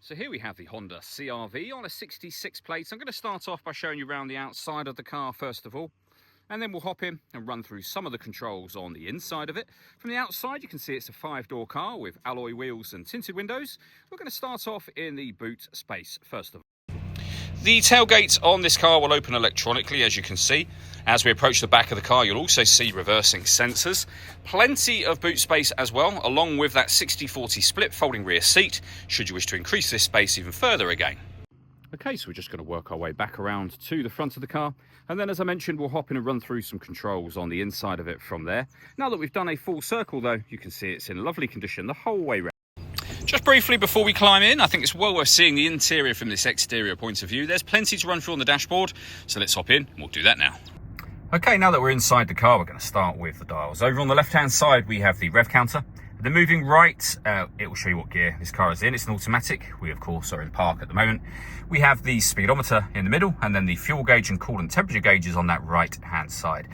So here we have the Honda CR-V on a 66 plate. I'm going to start off by showing you around the outside of the car first of all, and then we'll hop in and run through some of the controls on the inside of it. From the outside you can see it's a 5-door car with alloy wheels and tinted windows. We're going to start off in the boot space first of all. The tailgate on this car will open electronically, as you can see. As we approach the back of the car, you'll also see reversing sensors. Plenty of boot space as well, along with that 60-40 split folding rear seat, should you wish to increase this space even further again. Okay, so we're just going to work our way back around to the front of the car. And then, as I mentioned, we'll hop in and run through some controls on the inside of it from there. Now that we've done a full circle, though, you can see it's in lovely condition the whole way round. Just briefly before we climb in, I think it's well worth seeing the interior from this exterior point of view. There's plenty to run through on the dashboard, so let's hop in and we'll do that now. Okay, now that we're inside the car, we're going to start with the dials. Over on the left-hand side, we have the rev counter. Then moving right, it will show you what gear this car is in. It's an automatic. We, of course, are in park at the moment. We have the speedometer in the middle, and then the fuel gauge and coolant temperature gauges on that right-hand side.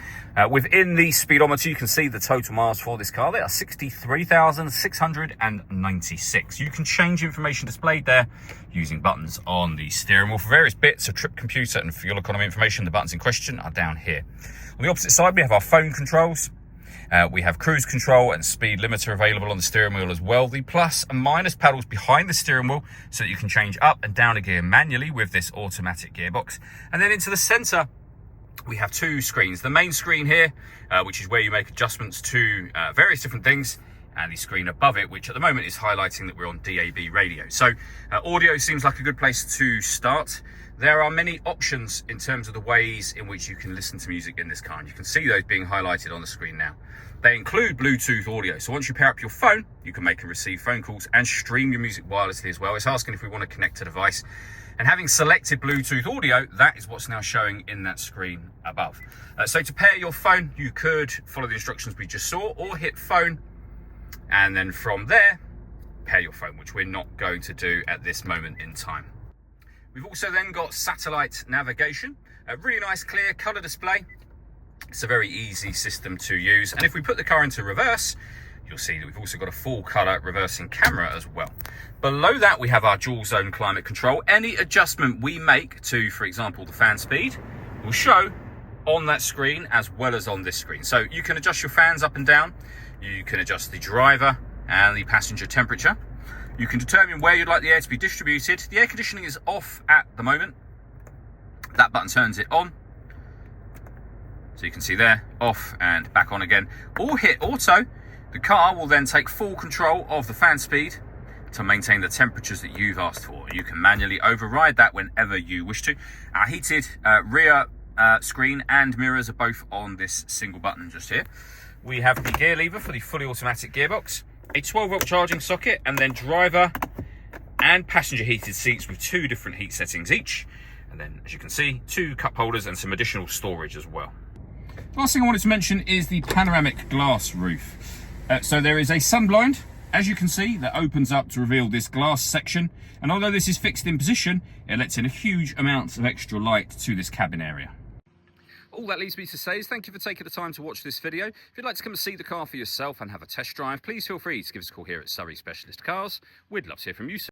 Within the speedometer, you can see the total miles for this car. They are 63,696. You can change information displayed there using buttons on the steering wheel. For various bits of trip computer and fuel economy information, the buttons in question are down here. On the opposite side, we have our phone controls. We have cruise control and speed limiter available on the steering wheel as well. The plus and minus pedals behind the steering wheel so that you can change up and down a gear manually with this automatic gearbox. And then into the center, we have two screens. The main screen here, which is where you make adjustments to various different things, and the screen above it, which at the moment is highlighting that we're on DAB radio. So audio seems like a good place to start. There are many options in terms of the ways in which you can listen to music in this car, and you can see those being highlighted on the screen now. They include Bluetooth audio, so once you pair up your phone, you can make and receive phone calls and stream your music wirelessly as well. It's asking if we want to connect to the device, and having selected Bluetooth audio, that is what's now showing in that screen above. So to pair your phone, you could follow the instructions we just saw, or hit phone, and then from there, pair your phone, which we're not going to do at this moment in time. We've also then got satellite navigation, a really nice clear colour display. It's a very easy system to use. And if we put the car into reverse, you'll see that we've also got a full colour reversing camera as well. Below that, we have our dual zone climate control. Any adjustment we make to, for example, the fan speed will show on that screen as well as on this screen. So you can adjust your fans up and down. You can adjust the driver and the passenger temperature. You can determine where you'd like the air to be distributed. The air conditioning is off at the moment. That button turns it on. So you can see there, off and back on again. Or hit auto. The car will then take full control of the fan speed to maintain the temperatures that you've asked for. You can manually override that whenever you wish to. Our heated rear screen and mirrors are both on this single button just here. We have the gear lever for the fully automatic gearbox, a 12-volt charging socket, and then driver and passenger heated seats with 2 different heat settings each. And then, as you can see, 2 cup holders and some additional storage as well. Last thing I wanted to mention is the panoramic glass roof. So there is a sun blind, as you can see, that opens up to reveal this glass section. And although this is fixed in position, it lets in a huge amount of extra light to this cabin area. All that leaves me to say is thank you for taking the time to watch this video. If you'd like to come and see the car for yourself and have a test drive, please feel free to give us a call here at Surrey Specialist Cars. We'd love to hear from you soon.